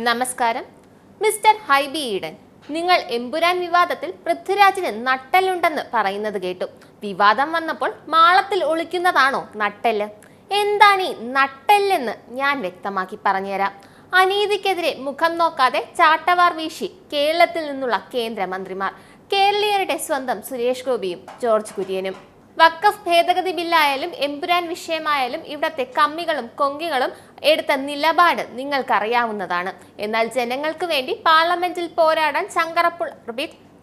നമസ്കാരം. മിസ്റ്റർ ഹൈബി ഈഡൻ, നിങ്ങൾ എമ്പുരാൻ വിവാദത്തിൽ പൃഥ്വിരാജിന് നട്ടെല്ലുണ്ടെന്ന് പറയുന്നത് കേട്ടു. വിവാദം വന്നപ്പോൾ മാളത്തിൽ ഒളിക്കുന്നതാണോ നട്ടെല്ല്? എന്താണ് ഈ നട്ടെല്ലെന്ന് ഞാൻ വ്യക്തമാക്കി പറഞ്ഞുതരാം. അനീതിക്കെതിരെ മുഖം നോക്കാതെ ചാട്ടവാർ വീശി കേരളത്തിൽ നിന്നുള്ള കേന്ദ്രമന്ത്രിമാർ, കേരളീയരുടെ സ്വന്തം സുരേഷ് ഗോപിയും ജോർജ് കുര്യനും. വഖഫ് ഭേദഗതി ബില്ലായാലും എമ്പുരാൻ വിഷയമായാലും ഇവിടത്തെ കമ്മികളും കൊങ്കികളും എടുത്ത നിലപാട് നിങ്ങൾക്കറിയാവുന്നതാണ്. എന്നാൽ ജനങ്ങൾക്ക് വേണ്ടി പാർലമെന്റിൽ പോരാടാൻ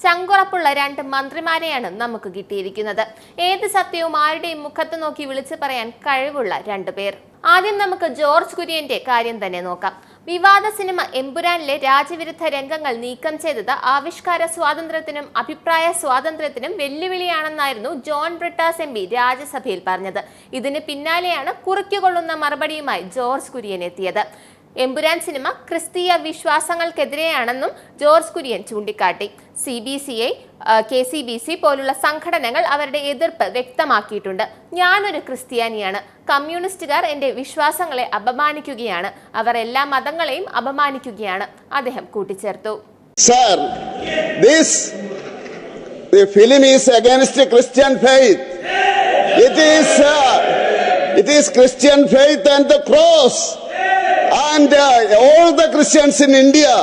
ചങ്കുറപ്പുള്ള രണ്ട് മന്ത്രിമാരെയാണ് നമുക്ക് കിട്ടിയിരിക്കുന്നത്. ഏത് സത്യവും ആരുടെയും മുഖത്ത് നോക്കി വിളിച്ചു പറയാൻ കഴിവുള്ള രണ്ടുപേർ. ആദ്യം നമുക്ക് ജോർജ് കുര്യന്റെ കാര്യം തന്നെ നോക്കാം. വിവാദ സിനിമ എമ്പുരാനിലെ രാജ്യവിരുദ്ധ രംഗങ്ങൾ നീക്കം ചെയ്തത് ആവിഷ്കാര സ്വാതന്ത്ര്യത്തിനും അഭിപ്രായ സ്വാതന്ത്ര്യത്തിനും വെല്ലുവിളിയാണെന്നായിരുന്നു ജോൺ ബ്രിട്ടാസ് MP രാജ്യസഭയിൽ പറഞ്ഞത്. ഇതിന് പിന്നാലെയാണ് കുറിക്കുകൊള്ളുന്ന മറുപടിയുമായി ജോർജ് കുര്യൻ എത്തിയത്. എമ്പുരാൻ സിനിമ ക്രിസ്തീയ വിശ്വാസങ്ങൾക്കെതിരെയാണെന്നും ജോർജ് കുര്യൻ ചൂണ്ടിക്കാട്ടി. CBCI, KCBC പോലുള്ള സംഘടനകൾ അവരുടെ എതിർപ്പ് വ്യക്തമാക്കിയിട്ടുണ്ട്. ഞാനൊരു ക്രിസ്ത്യാനിയാണ്. കമ്മ്യൂണിസ്റ്റുകാർ എൻ്റെ വിശ്വാസങ്ങളെ അപമാനിക്കുകയാണ്. അവർ എല്ലാ മതങ്ങളെയും അപമാനിക്കുകയാണ്, അദ്ദേഹം കൂട്ടിച്ചേർത്തു. Sir, the film is against Christian faith. It is Christian faith and the cross. And all the Christians in India,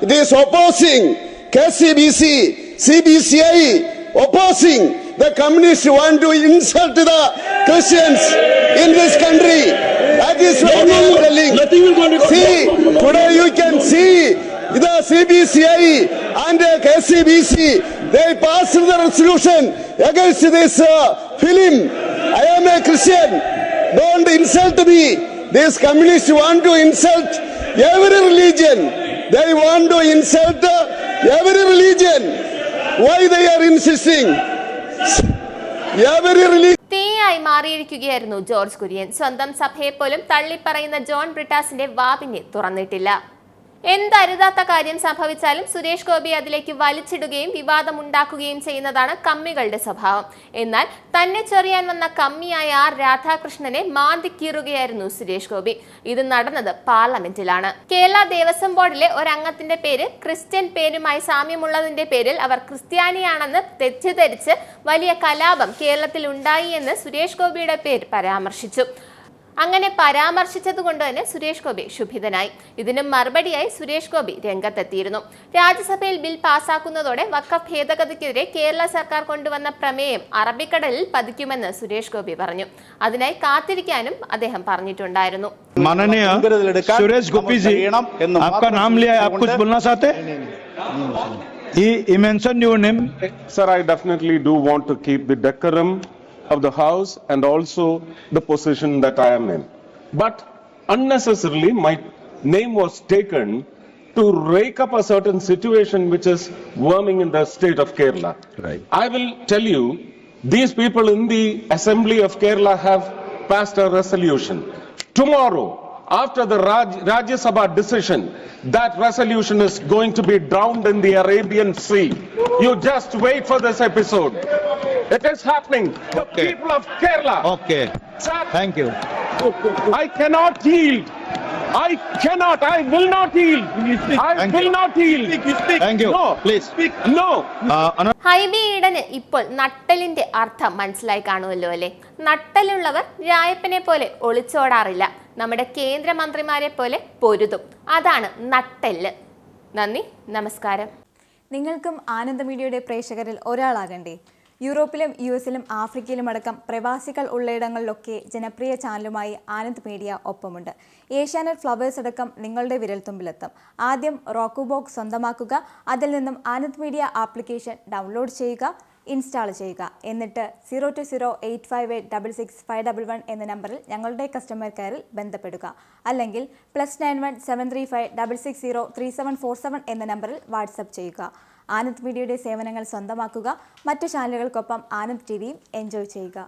it is opposing. KCBC, CBCI opposing. The communists want to insult the Christians in this country. That is why we are telling. See, today you can see the CBCI and KCBC, they passed the resolution against this film. I am a Christian. Don't insult me. These communists want to insult every religion. They want to insult every religion. Why they are insisting? Every religion. തീയായി മാറിയിരിക്കുകയായിരുന്നു George Kurian. സ്വന്തം സഭയെ പോലും തള്ളിപ്പറയുന്ന John ബ്രിട്ടാസിന്റെ വാപിനെ തുറന്നിട്ടില്ല. എന്തരുതാത്ത കാര്യം സംഭവിച്ചാലും സുരേഷ് ഗോപി അതിലേക്ക് വലിച്ചിടുകയും വിവാദമുണ്ടാക്കുകയും ചെയ്യുന്നതാണ് കമ്മികളുടെ സ്വഭാവം. എന്നാൽ തന്നെ ചൊറിയാൻ വന്ന കമ്മിയായ രാധാകൃഷ്ണനെ മാന്തിക്കീറുകയായിരുന്നു സുരേഷ് ഗോപി. ഇത് നടന്നത് പാർലമെന്റിലാണ്. കേരള ദേവസ്വം ബോർഡിലെ ഒരംഗത്തിന്റെ പേര് ക്രിസ്ത്യൻ പേരുമായി സാമ്യമുള്ളതിന്റെ പേരിൽ അവർ ക്രിസ്ത്യാനിയാണെന്ന് തെറ്റിദ്ധരിച്ച് വലിയ കലാപം കേരളത്തിൽ ഉണ്ടായി എന്ന് സുരേഷ് ഗോപിയുടെ പേര് പരാമർശിച്ചു. അങ്ങനെ പരാമർശിച്ചത് കൊണ്ട് തന്നെ സുരേഷ് ഗോപി ക്ഷുഭിതനായി. ഇതിന് മറുപടിയായി സുരേഷ് ഗോപി രംഗത്തെത്തിയിരുന്നു. രാജ്യസഭയിൽ ബിൽ പാസാക്കുന്നതോടെ വഖഫ് ഭേദഗതിക്കെതിരെ കേരള സർക്കാർ കൊണ്ടുവന്ന പ്രമേയം അറബിക്കടലിൽ പതിക്കുമെന്ന് സുരേഷ് ഗോപി പറഞ്ഞു. അതിനായി കാത്തിരിക്കാനും അദ്ദേഹം പറഞ്ഞിട്ടുണ്ടായിരുന്നു. സുരേഷ് ഗോപി ജി, आपका नाम लिया है, आप कुछ बोलना चाहते हैं? He mentioned your name. Sir, I definitely do want to keep the decorum of the house and also the position that I am in. But unnecessarily my name was taken to rake up a certain situation which is worming in the state of Kerala. Right. I will tell you, these people in the Assembly of Kerala have passed a resolution. Tomorrow, after the Rajya Sabha decision, that resolution is going to be drowned in the Arabian Sea. You just wait for this episode. It is happening. The people of Kerala. Okay. Sir, Thank you. I cannot yield. I will not yield. I will not yield. Thank you. No. Please. No. Hibi Eden ഇപ്പോൾ നട്ടലിന്റെ അർത്ഥം മനസ്സിലായി കാണുമല്ലോ അല്ലേ? നട്ടലുള്ളവർ രായപ്പനെ പോലെ ഒളിച്ചോടാറില്ല. നമ്മുടെ കേന്ദ്രമന്ത്രിമാരെ പോലെ പൊരുതും. അതാണ് നട്ടെല്ല്. നന്ദി, നമസ്കാരം. നിങ്ങൾക്കും ആനന്ദ മീഡിയയുടെ പ്രേക്ഷകരിൽ ഒരാളാകണ്ടേ? യൂറോപ്പിലും US-ലും ആഫ്രിക്കയിലും അടക്കം പ്രവാസികൾ ഉള്ളയിടങ്ങളിലൊക്കെ ജനപ്രിയ ചാനലുമായി ആനന്ദ് മീഡിയ ഒപ്പമുണ്ട്. ഏഷ്യാനെറ്റ് ഫ്ലവേഴ്സ് അടക്കം നിങ്ങളുടെ വിരൽത്തുമ്പിലെത്തും. ആദ്യം റോക്കു ബോക്സ് സ്വന്തമാക്കുക. അതിൽ നിന്നും ആനന്ദ് മീഡിയ ആപ്ലിക്കേഷൻ ഡൗൺലോഡ് ചെയ്യുക, ഇൻസ്റ്റാൾ ചെയ്യുക. എന്നിട്ട് 02085866511 എന്ന നമ്പറിൽ ഞങ്ങളുടെ കസ്റ്റമർ കെയറിൽ ബന്ധപ്പെടുക. അല്ലെങ്കിൽ +91 735 660 3747 എന്ന നമ്പറിൽ വാട്സപ്പ് ചെയ്യുക. ആനന്ദ് മീഡിയയുടെ സേവനങ്ങൾ സ്വന്തമാക്കുക. മറ്റു ചാനലുകൾക്കൊപ്പം ആനന്ദ് TVയും എൻജോയ് ചെയ്യുക.